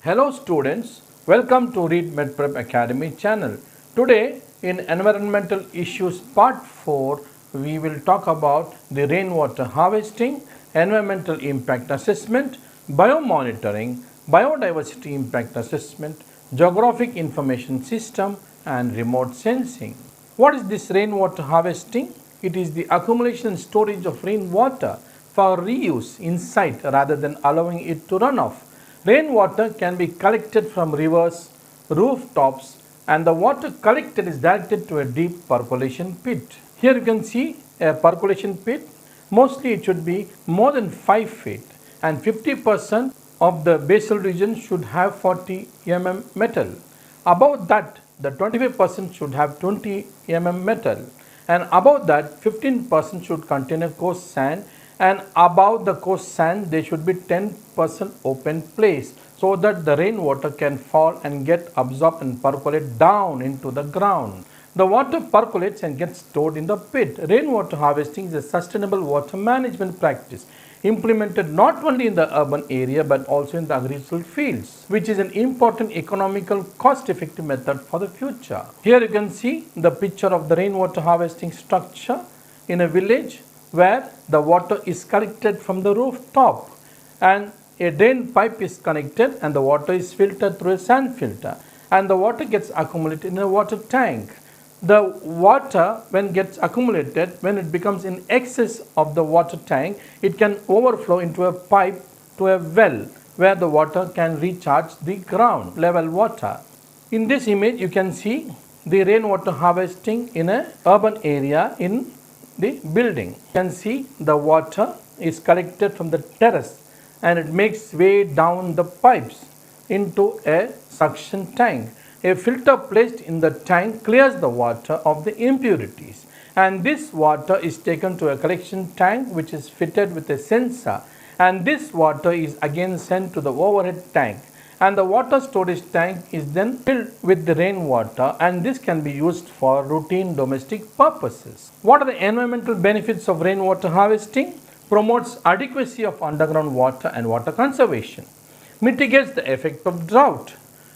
Hello students, welcome to readmedprep Academy channel. Today in Environmental Issues Part 4, we will talk about the rainwater harvesting, environmental impact assessment, biomonitoring, biodiversity impact assessment, geographic information system and remote sensing. What is this rainwater harvesting? It is the accumulation and storage of rainwater for reuse in site rather than allowing it to run off. Rainwater can be collected from rivers, rooftops, and the water collected is directed to a deep percolation pit. Here you can see a percolation pit. Mostly it should be more than 5 feet and 50% of the basal region should have 40 mm metal. Above that, the 25% should have 20 mm metal, and above that 15% should contain a coarse sand, and above the coarse sand there should be 10% open place so that the rainwater can fall and get absorbed and percolate down into the ground. The water percolates and gets stored in the pit. Rainwater harvesting is a sustainable water management practice implemented not only in the urban area but also in the agricultural fields, which is an important economical cost-effective method for the future. Here you can see the picture of the rainwater harvesting structure in a village where the water is collected from the rooftop and a drain pipe is connected and the water is filtered through a sand filter and the water gets accumulated in a water tank. The water, when gets accumulated, when it becomes in excess of the water tank, it can overflow into a pipe to a well where the water can recharge the ground level water. In this image you can see the rainwater harvesting in an urban area in the building. You can see the water is collected from the terrace and it makes way down the pipes into a suction tank. A filter placed in the tank clears the water of the impurities, and this water is taken to a collection tank which is fitted with a sensor, and this water is again sent to the overhead tank, and the water storage tank is then filled with the rainwater, and this can be used for routine domestic purposes. What are the environmental benefits of rainwater harvesting? Promotes adequacy of underground water and water conservation, mitigates the effect of drought,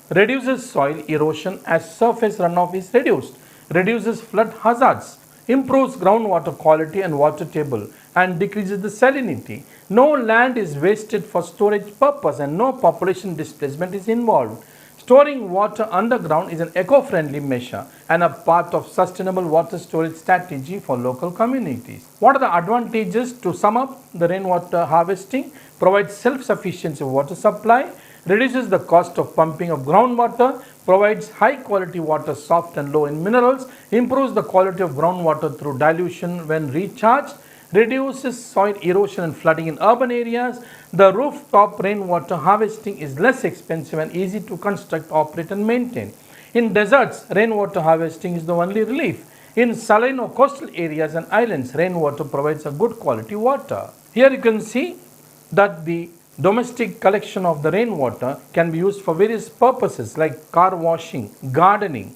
reduces soil erosion as surface runoff is reduced, reduces flood hazards, improves groundwater quality and water table, and decreases the salinity. No land is wasted for storage purpose and no population displacement is involved. Storing water underground is an eco-friendly measure and a part of sustainable water storage strategy for local communities. What are the advantages? To sum up, the rainwater harvesting provides self-sufficiency of water supply, reduces the cost of pumping of groundwater, provides high quality water soft and low in minerals, improves the quality of groundwater through dilution when recharged, reduces soil erosion and flooding in urban areas. The rooftop rainwater harvesting is less expensive and easy to construct, operate and maintain. In deserts, rainwater harvesting is the only relief. In saline or coastal areas and islands, rainwater provides a good quality water. Here you can see that the domestic collection of the rainwater can be used for various purposes like car washing, gardening,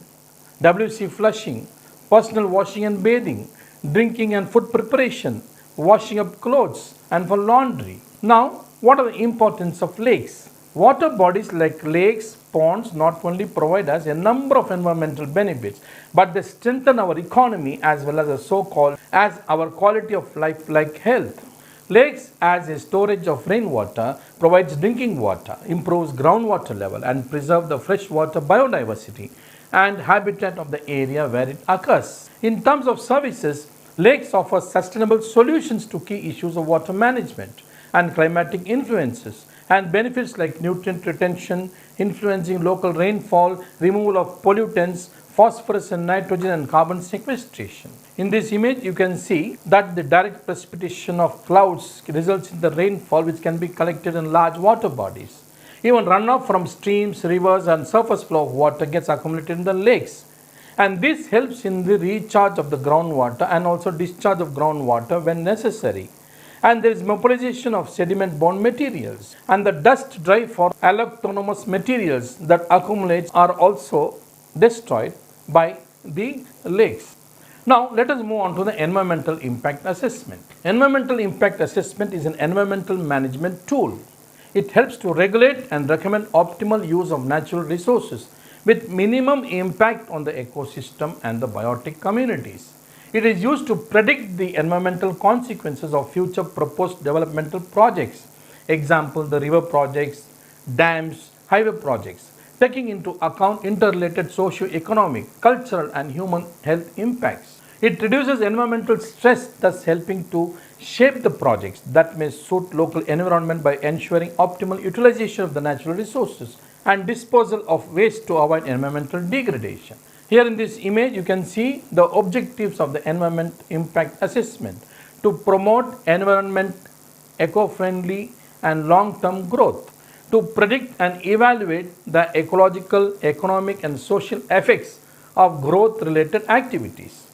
WC flushing, personal washing and bathing, drinking and food preparation, washing up clothes, and for laundry. Now, what are the importance of lakes? Water bodies like lakes, ponds not only provide us a number of environmental benefits, but they strengthen our economy as well as our quality of life like health. Lakes as a storage of rainwater provides drinking water, improves groundwater level and preserve the freshwater biodiversity and habitat of the area where it occurs. In terms of services, lakes offer sustainable solutions to key issues of water management and climatic influences and benefits like nutrient retention, influencing local rainfall, removal of pollutants, phosphorus and nitrogen and carbon sequestration. In this image you can see that the direct precipitation of clouds results in the rainfall which can be collected in large water bodies. Even runoff from streams, rivers and surface flow of water gets accumulated in the lakes, and this helps in the recharge of the groundwater and also discharge of groundwater when necessary. And there is mobilization of sediment-borne materials, and the dust dry for allochthonous materials that accumulates are also destroyed by the lakes. Now let us move on to the environmental impact assessment. Environmental impact assessment is an environmental management tool. It helps to regulate and recommend optimal use of natural resources with minimum impact on the ecosystem and the biotic communities. It is used to predict the environmental consequences of future proposed developmental projects. Example, the river projects, dams, highway projects, taking into account interrelated socio-economic, cultural and human health impacts. It reduces environmental stress, thus helping to shape the projects that may suit local environment by ensuring optimal utilization of the natural resources and disposal of waste to avoid environmental degradation. Here in this image, you can see the objectives of the environment impact assessment to promote environment eco-friendly and long-term growth, to predict and evaluate the ecological, economic and social effects of growth-related activities,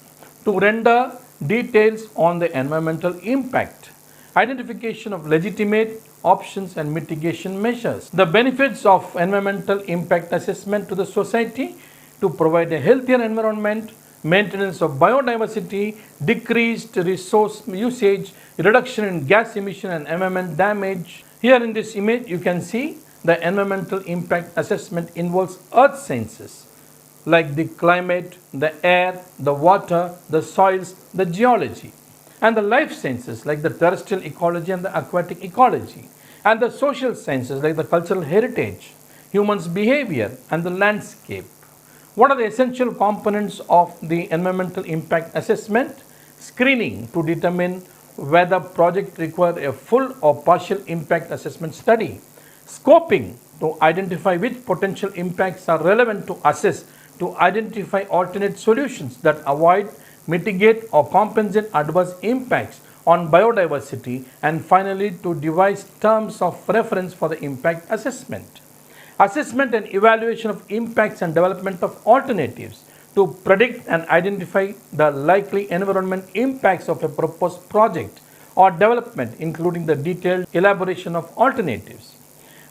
to render details on the environmental impact, identification of legitimate options and mitigation measures, the benefits of environmental impact assessment to the society, to provide a healthier environment, maintenance of biodiversity, decreased resource usage, reduction in gas emission and environment damage. Here in this image, you can see the environmental impact assessment involves earth sciences like the climate, the air, the water, the soils, the geology, and the life sciences like the terrestrial ecology and the aquatic ecology, and the social sciences like the cultural heritage, humans' behavior, and the landscape. What are the essential components of the environmental impact assessment? Screening to determine whether project requires a full or partial impact assessment study. Scoping to identify which potential impacts are relevant to assess, to identify alternate solutions that avoid, mitigate or compensate adverse impacts on biodiversity, and finally to devise terms of reference for the impact assessment. Assessment and evaluation of impacts and development of alternatives to predict and identify the likely environment impacts of a proposed project or development, including the detailed elaboration of alternatives.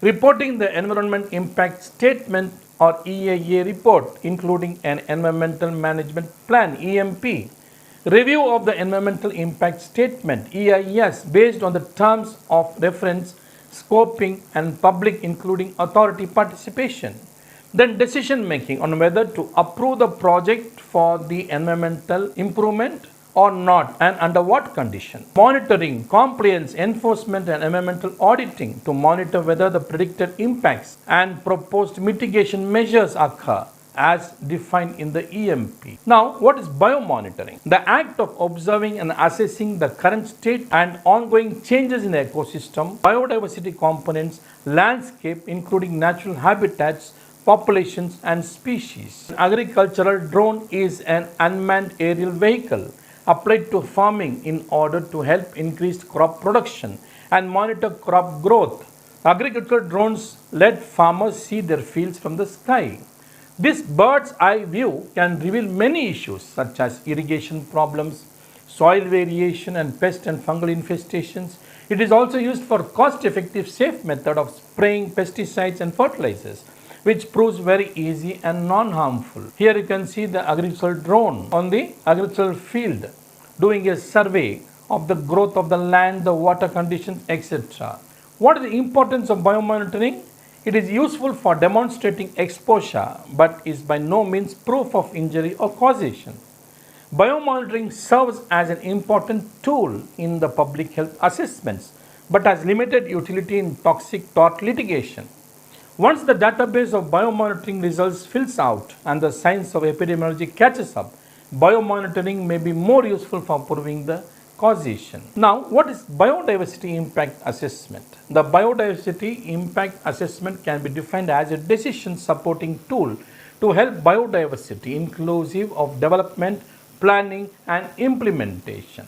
Reporting the environment impact statement or EIA report, including an environmental management plan EMP. Review of the environmental impact statement EIS based on the terms of reference, scoping and public including authority participation. Then decision making on whether to approve the project for the environmental improvement or not and under what condition. Monitoring, compliance, enforcement and environmental auditing to monitor whether the predicted impacts and proposed mitigation measures occur as defined in the EMP. Now, what is biomonitoring? The act of observing and assessing the current state and ongoing changes in the ecosystem, biodiversity components, landscape including natural habitats, populations and species. An agricultural drone is an unmanned aerial vehicle applied to farming in order to help increase crop production and monitor crop growth. Agricultural drones let farmers see their fields from the sky. This bird's eye view can reveal many issues such as irrigation problems, soil variation and pest and fungal infestations. It is also used for cost-effective safe method of spraying pesticides and fertilizers, which proves very easy and non-harmful. Here you can see the agricultural drone on the agricultural field doing a survey of the growth of the land, the water conditions, etc. What is the importance of biomonitoring? It is useful for demonstrating exposure but is by no means proof of injury or causation. Biomonitoring serves as an important tool in the public health assessments but has limited utility in toxic tort litigation. Once the database of biomonitoring results fills out and the science of epidemiology catches up, biomonitoring may be more useful for proving the causation. Now, what is biodiversity impact assessment? The biodiversity impact assessment can be defined as a decision supporting tool to help biodiversity inclusive of development, planning and implementation.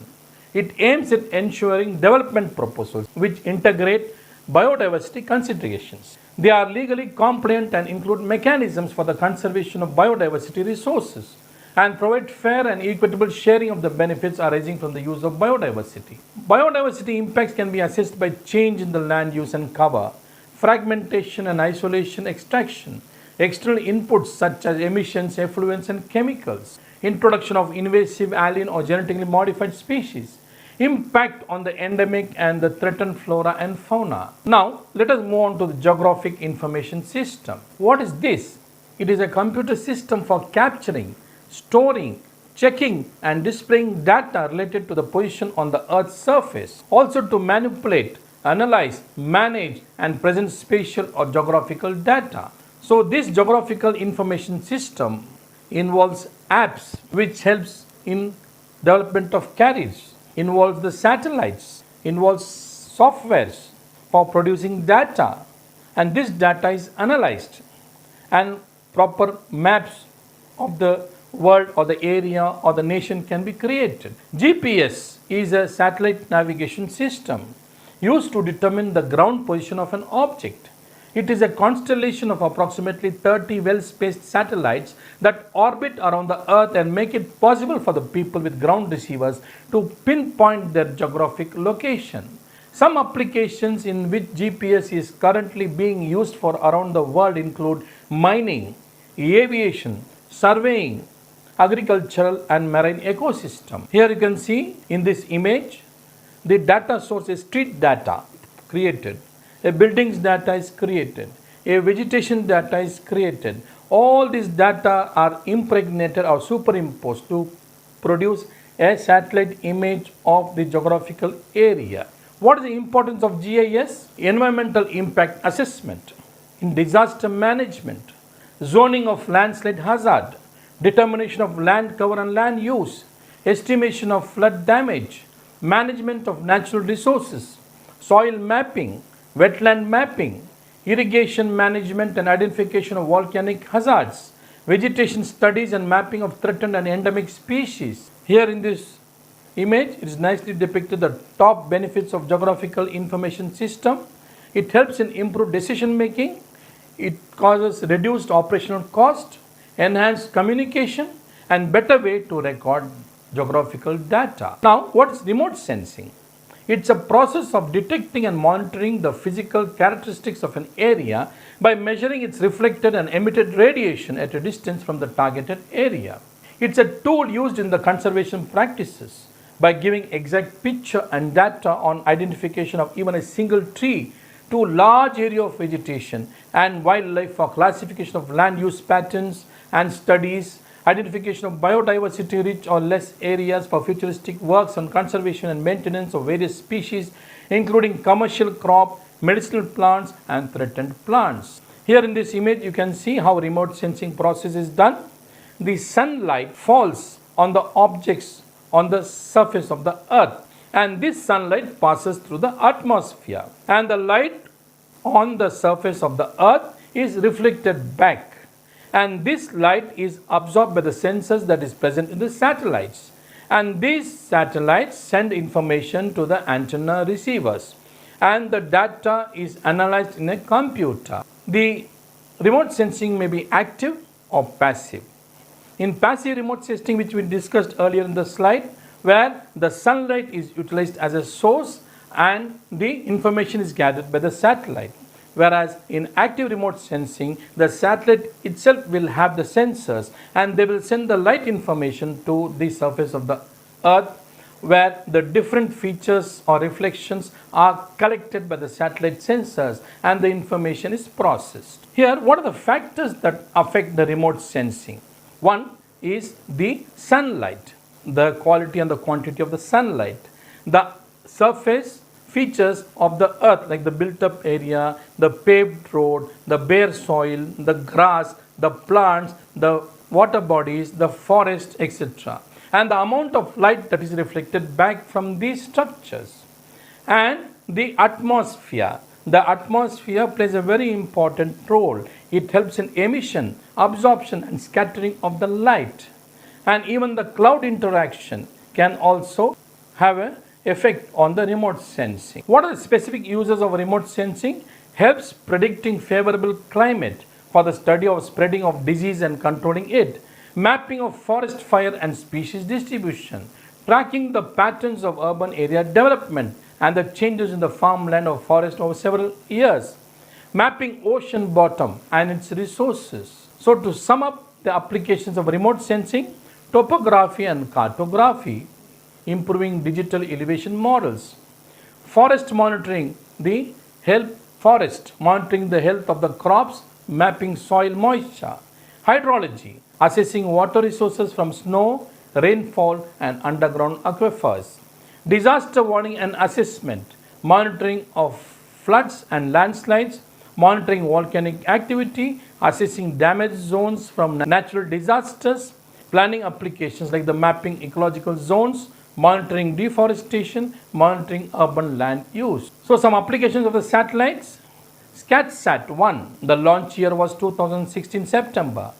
It aims at ensuring development proposals which integrate biodiversity considerations. They are legally compliant and include mechanisms for the conservation of biodiversity resources and provide fair and equitable sharing of the benefits arising from the use of biodiversity. Biodiversity impacts can be assessed by change in the land use and cover, fragmentation and isolation extraction, external inputs such as emissions, effluents and chemicals, introduction of invasive alien or genetically modified species, impact on the endemic and the threatened flora and fauna. Now, let us move on to the Geographic Information System. What is this? It is a computer system for capturing, storing, checking and displaying data related to the position on the Earth's surface. Also to manipulate, analyze, manage and present spatial or geographical data. So this geographical information system involves apps which helps in development of carriers, involves the satellites, involves softwares for producing data, and this data is analyzed and proper maps of the world or the area or the nation can be created. GPS is a satellite navigation system used to determine the ground position of an object. It is a constellation of approximately 30 well-spaced satellites that orbit around the Earth and make it possible for the people with ground receivers to pinpoint their geographic location. Some applications in which GPS is currently being used for around the world include mining, aviation, surveying, agricultural and marine ecosystem. Here you can see in this image, the data source is street data created, a buildings data is created, a vegetation data is created. All these data are impregnated or superimposed to produce a satellite image of the geographical area. What is the importance of GIS? Environmental impact assessment, in disaster management, zoning of landslide hazard, determination of land cover and land use, estimation of flood damage, management of natural resources, soil mapping, wetland mapping, irrigation management and identification of volcanic hazards, vegetation studies and mapping of threatened and endemic species. Here in this image, it is nicely depicted the top benefits of geographical information system. It helps in improved decision making. It causes reduced operational cost, enhanced communication and better way to record geographical data. Now, what is remote sensing? It's a process of detecting and monitoring the physical characteristics of an area by measuring its reflected and emitted radiation at a distance from the targeted area. It's a tool used in the conservation practices by giving exact picture and data on identification of even a single tree to large area of vegetation and wildlife for classification of land use patterns and studies, identification of biodiversity rich or less areas for futuristic works on conservation and maintenance of various species, including commercial crop, medicinal plants and threatened plants. Here in this image, you can see how remote sensing process is done. The sunlight falls on the objects on the surface of the earth, and this sunlight passes through the atmosphere, and the light on the surface of the earth is reflected back, and this light is absorbed by the sensors that is present in the satellites, and these satellites send information to the antenna receivers, and the data is analyzed in a computer. The remote sensing may be active or passive. In passive remote sensing, which we discussed earlier in the slide, where the sunlight is utilized as a source and the information is gathered by the satellite. Whereas in active remote sensing, the satellite itself will have the sensors and they will send the light information to the surface of the earth, where the different features or reflections are collected by the satellite sensors and the information is processed. Here, what are the factors that affect the remote sensing? One is the sunlight, the quality and the quantity of the sunlight, the surface features of the earth like the built up area, the paved road, the bare soil, the grass, the plants, the water bodies, the forest, etc. And the amount of light that is reflected back from these structures. And the atmosphere. The atmosphere plays a very important role. It helps in emission, absorption and scattering of the light. And even the cloud interaction can also have an effect on the remote sensing. What are the specific uses of remote sensing? Helps predicting favorable climate for the study of spreading of disease and controlling it. Mapping of forest fire and species distribution. Tracking the patterns of urban area development and the changes in the farmland or forest over several years. Mapping ocean bottom and its resources. So to sum up the applications of remote sensing, topography and cartography, improving digital elevation models. Forest monitoring the health of the crops, mapping soil moisture. Hydrology, assessing water resources from snow, rainfall, and underground aquifers. Disaster warning and assessment, monitoring of floods and landslides, monitoring volcanic activity, assessing damaged zones from natural disasters, planning applications like the mapping ecological zones, monitoring deforestation, monitoring urban land use. So some applications of the satellites. SCATSat-1, the launch year was 2016 September.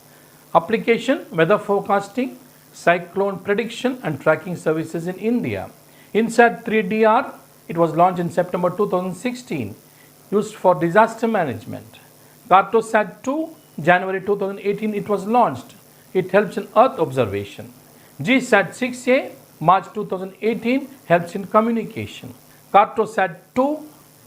Application, weather forecasting, cyclone prediction and tracking services in India. INSAT-3DR, it was launched in September 2016, used for disaster management. Cartosat-2, January 2018, it was launched. It helps in Earth observation. GSAT-6A, March 2018, helps in communication. Cartosat-2,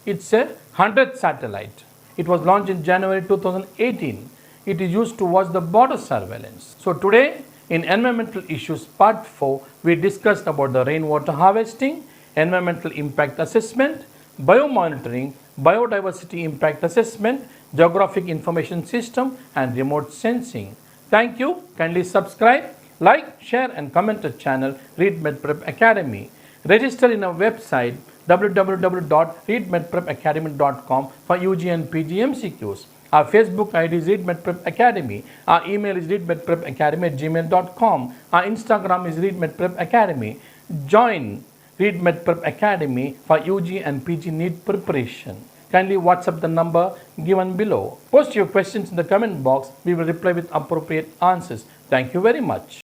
it's a 100th satellite. It was launched in January 2018. It is used to watch the border surveillance. So today, in Environmental Issues Part 4, we discussed about the rainwater harvesting, environmental impact assessment, biomonitoring, biodiversity impact assessment, geographic information system, and remote sensing. Thank you. Kindly subscribe, like, share, and comment the channel Read MedPrep Academy. Register in our website www.readmedprepacademy.com for UG and PG MCQs. Our Facebook ID is readmedprep academy. Our email is readmedprepacademy@gmail.com. Our Instagram is readmedprep academy. Join Read MedPrep Academy for UG and PG NEET preparation. Kindly WhatsApp the number given below. Post your questions in the comment box. We will reply with appropriate answers. Thank you very much.